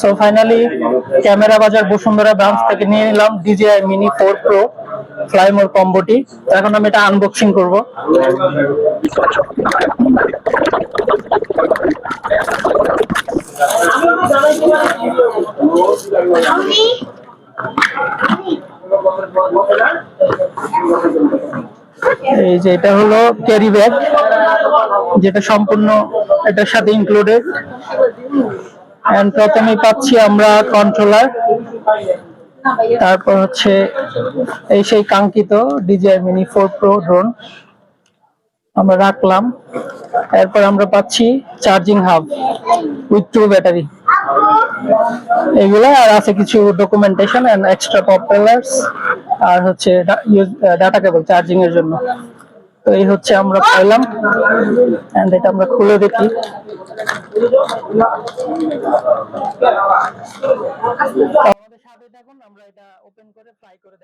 So finally camera বাজার Bashundhara branch থেকে নিয়ে নিলাম DJI Mini 4 Pro ফ্লাই মোর কম্বোটি। এখন আমি এটা আনবক্সিং করব। এই যে এটা হলো ক্যারি ব্যাগ, যেটা সম্পূর্ণ এটার সাথে ইনক্লুডেড। এন্ড প্রথমে পাচ্ছি আমরা কন্ট্রোলার, তারপর হচ্ছে এই সেই কাঙ্ক্ষিত DJI Mini 4 Pro ড্রোন আমরা রাখলাম। এরপর আমরা পাচ্ছি চার্জিং হাব উইথ 2 ব্যাটারি, এগুলো আর আছে কিছু ডকুমেন্টেশন এন্ড এক্সট্রা প্রপেলার্স, আর হচ্ছে ডাটা কেবল চার্জিং এর জন্য। তো এই হচ্ছে আমরা পাইলাম, এন্ড এটা আমরা খুলে দেখি। আমাদের সাথে থাকুন, আমরা এটা ওপেন করে ট্রাই করে